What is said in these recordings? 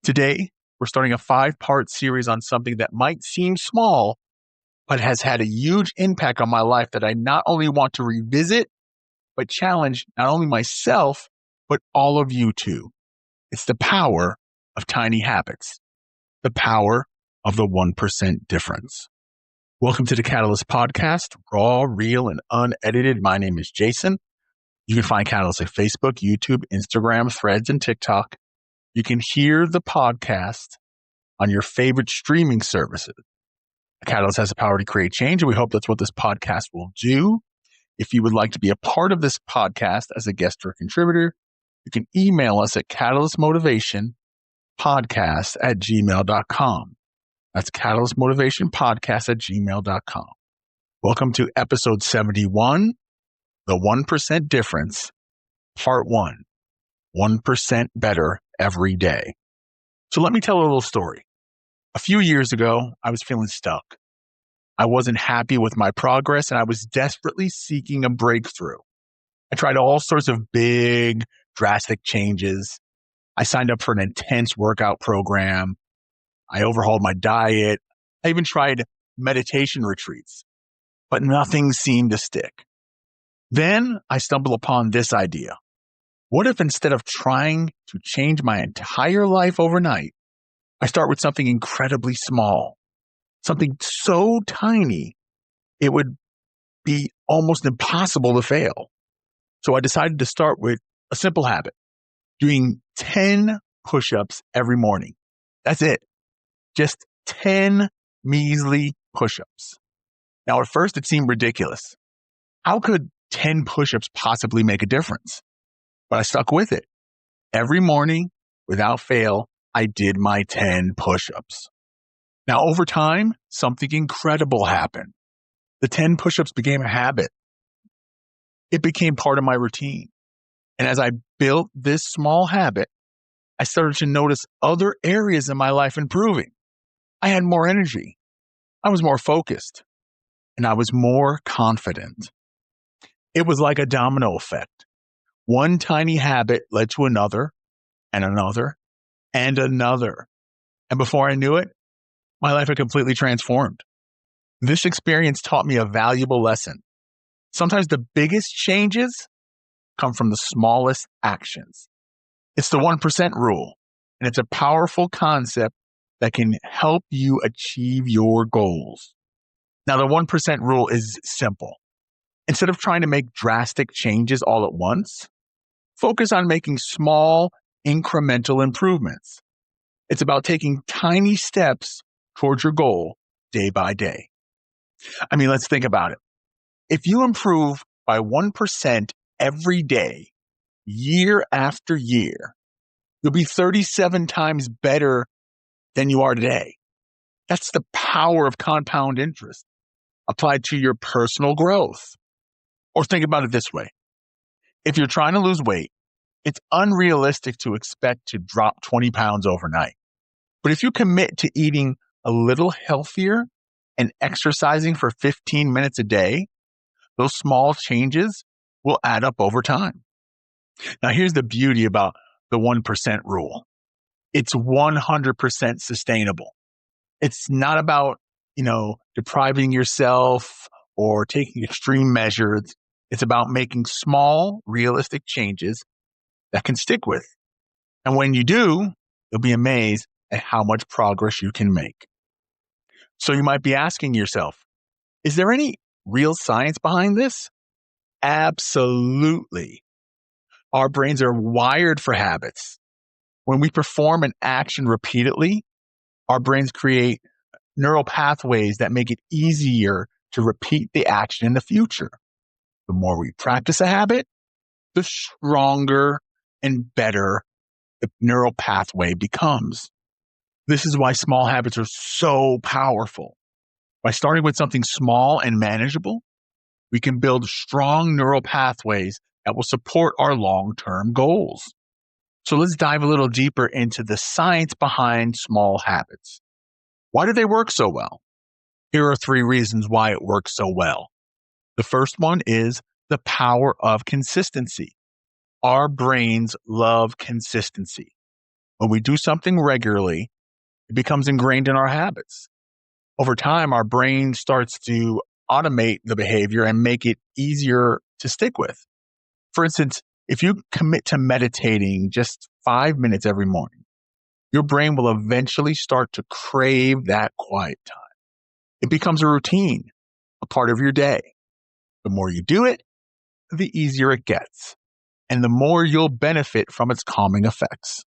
Today, we're starting a 5-part series on something that might seem small, but has had a huge impact on my life that I not only want to revisit, but challenge not only myself, but all of you too. It's the power of tiny habits, the power of the 1% difference. Welcome to the Catalyst Podcast, raw, real, and unedited. My name is Jason. You can find Catalyst at Facebook, YouTube, Instagram, Threads, and TikTok. You can hear the podcast on your favorite streaming services. Catalyst has the power to create change, and we hope that's what this podcast will do. If you would like to be a part of this podcast as a guest or a contributor, you can email us at catalystmotivationpodcast@gmail.com. That's catalystmotivationpodcast@gmail.com. Welcome to episode 71, The 1% Difference, Part 1, 1% Better Every Day. So let me tell a little story. A few years ago, I was feeling stuck. I wasn't happy with my progress, and I was desperately seeking a breakthrough. I tried all sorts of big, drastic changes. I signed up for an intense workout program. I overhauled my diet. I even tried meditation retreats, but nothing seemed to stick. Then I stumbled upon this idea. What if instead of trying to change my entire life overnight, I start with something incredibly small, something so tiny, it would be almost impossible to fail. So I decided to start with a simple habit, doing 10 push-ups every morning. That's it. Just 10 measly push-ups. Now, at first, it seemed ridiculous. How could 10 push-ups possibly make a difference? But I stuck with it. Every morning, without fail, I did my 10 push-ups. Now, over time, something incredible happened. The 10 push-ups became a habit. It became part of my routine. And as I built this small habit, I started to notice other areas in my life improving. I had more energy. I was more focused. And I was more confident. It was like a domino effect. One tiny habit led to another, and another, and another. And before I knew it, my life had completely transformed. This experience taught me a valuable lesson. Sometimes the biggest changes come from the smallest actions. It's the 1% rule, and it's a powerful concept that can help you achieve your goals. Now, the 1% rule is simple. Instead of trying to make drastic changes all at once, focus on making small, incremental improvements. It's about taking tiny steps towards your goal day by day. I mean, let's think about it. If you improve by 1% every day, year after year, you'll be 37 times better than you are today. That's the power of compound interest applied to your personal growth. Or think about it this way. If you're trying to lose weight, it's unrealistic to expect to drop 20 pounds overnight. But if you commit to eating a little healthier and exercising for 15 minutes a day, those small changes will add up over time. Now, here's the beauty about the 1% rule. It's 100% sustainable. It's not about, depriving yourself or taking extreme measures. It's about making small, realistic changes that can stick with. And when you do, you'll be amazed at how much progress you can make. So you might be asking yourself, is there any real science behind this? Absolutely. Our brains are wired for habits. When we perform an action repeatedly, our brains create neural pathways that make it easier to repeat the action in the future. The more we practice a habit, the stronger and better the neural pathway becomes. This is why small habits are so powerful. By starting with something small and manageable, we can build strong neural pathways that will support our long-term goals. So let's dive a little deeper into the science behind small habits. Why do they work so well? Here are 3 reasons why it works so well. The first one is the power of consistency. Our brains love consistency. When we do something regularly, it becomes ingrained in our habits. Over time, our brain starts to automate the behavior and make it easier to stick with. For instance, if you commit to meditating just 5 minutes every morning, your brain will eventually start to crave that quiet time. It becomes a routine, a part of your day. The more you do it, the easier it gets, and the more you'll benefit from its calming effects.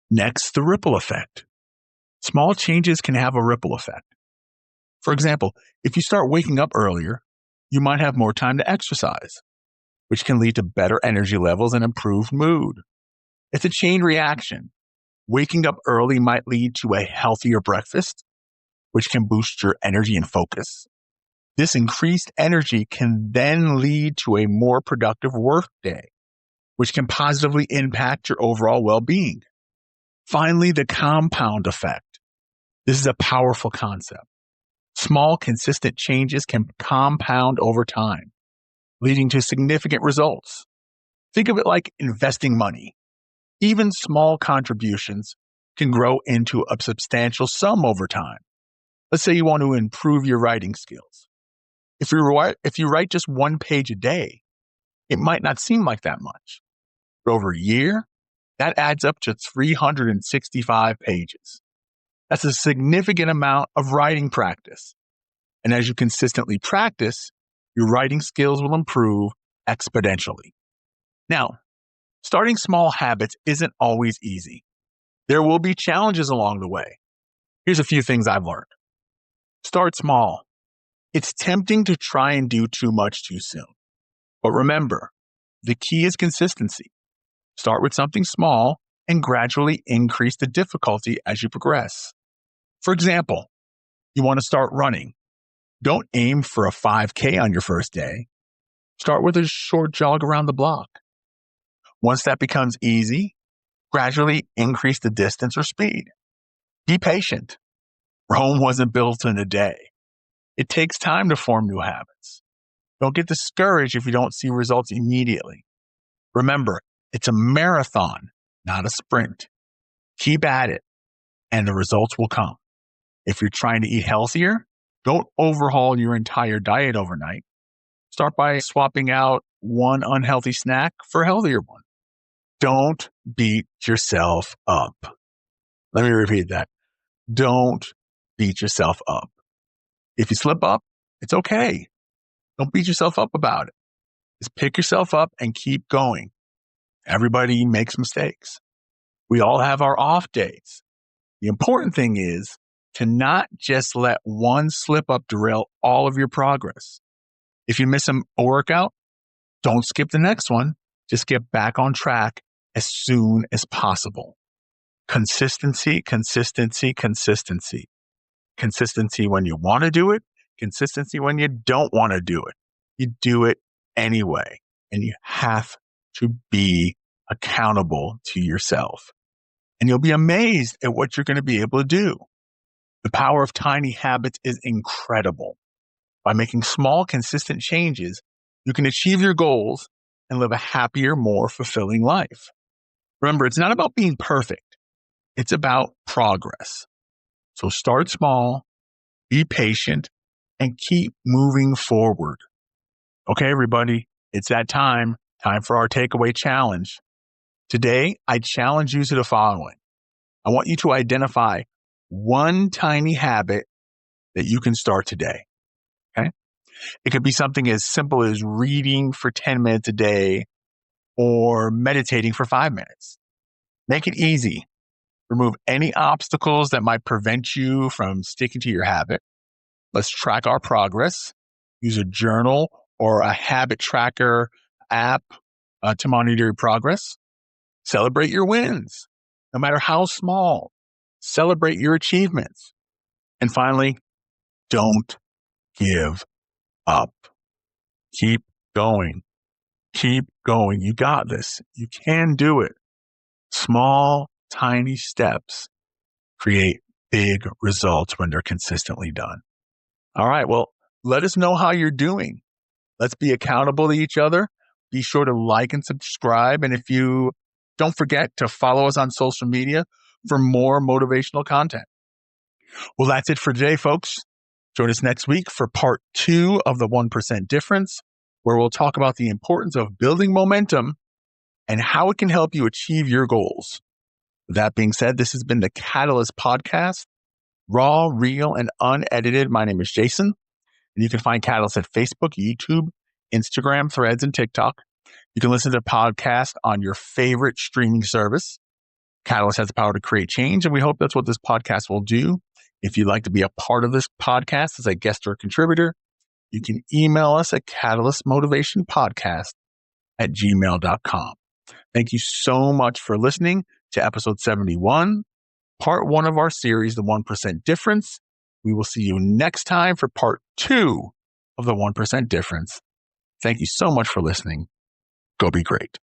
Next, the ripple effect. Small changes can have a ripple effect. For example, if you start waking up earlier, you might have more time to exercise, which can lead to better energy levels and improved mood. It's a chain reaction. Waking up early might lead to a healthier breakfast, which can boost your energy and focus. This increased energy can then lead to a more productive work day, which can positively impact your overall well-being. Finally, the compound effect. This is a powerful concept. Small, consistent changes can compound over time, leading to significant results. Think of it like investing money. Even small contributions can grow into a substantial sum over time. Let's say you want to improve your writing skills. If you write just 1 page a day, it might not seem like that much. But over a year, that adds up to 365 pages. That's a significant amount of writing practice. And as you consistently practice, your writing skills will improve exponentially. Now, starting small habits isn't always easy. There will be challenges along the way. Here's a few things I've learned. Start small. It's tempting to try and do too much too soon. But remember, the key is consistency. Start with something small and gradually increase the difficulty as you progress. For example, you want to start running. Don't aim for a 5K on your first day. Start with a short jog around the block. Once that becomes easy, gradually increase the distance or speed. Be patient. Rome wasn't built in a day. It takes time to form new habits. Don't get discouraged if you don't see results immediately. Remember, it's a marathon, not a sprint. Keep at it, and the results will come. If you're trying to eat healthier, don't overhaul your entire diet overnight. Start by swapping out one unhealthy snack for a healthier one. Don't beat yourself up. Let me repeat that. Don't beat yourself up. If you slip up, it's okay. Don't beat yourself up about it. Just pick yourself up and keep going. Everybody makes mistakes. We all have our off days. The important thing is to not just let one slip up derail all of your progress. If you miss a workout, don't skip the next one. Just get back on track as soon as possible. Consistency, consistency, consistency. Consistency when you want to do it, consistency when you don't want to do it. You do it anyway, and you have to be accountable to yourself. And you'll be amazed at what you're going to be able to do. The power of tiny habits is incredible. By making small, consistent changes, you can achieve your goals and live a happier, more fulfilling life. Remember, it's not about being perfect. It's about progress. So start small, be patient, and keep moving forward. Okay, everybody, it's that time for our takeaway challenge. Today, I challenge you to the following. I want you to identify one tiny habit that you can start today. Okay? It could be something as simple as reading for 10 minutes a day or meditating for 5 minutes. Make it easy. Remove any obstacles that might prevent you from sticking to your habit. Let's track our progress. Use a journal or a habit tracker app to monitor your progress. Celebrate your wins, no matter how small. Celebrate your achievements. And finally, don't give up. Keep going. Keep going. You got this. You can do it. Small, tiny steps create big results when they're consistently done. All right. Well, let us know how you're doing. Let's be accountable to each other. Be sure to like and subscribe. And if you don't forget to follow us on social media, for more motivational content. Well, that's it for today, folks. Join us next week for part 2 of the 1% difference, where we'll talk about the importance of building momentum and how it can help you achieve your goals. With that being said, this has been the Catalyst Podcast, raw, real, and unedited. My name is Jason, and you can find Catalyst at Facebook, YouTube, Instagram, Threads, and TikTok. You can listen to the podcast on your favorite streaming service. Catalyst has the power to create change, and we hope that's what this podcast will do. If you'd like to be a part of this podcast as a guest or a contributor, you can email us at catalystmotivationpodcast@gmail.com. Thank you so much for listening to episode 71, part 1 of our series, The 1% Difference. We will see you next time for part 2 of The 1% Difference. Thank you so much for listening. Go be great.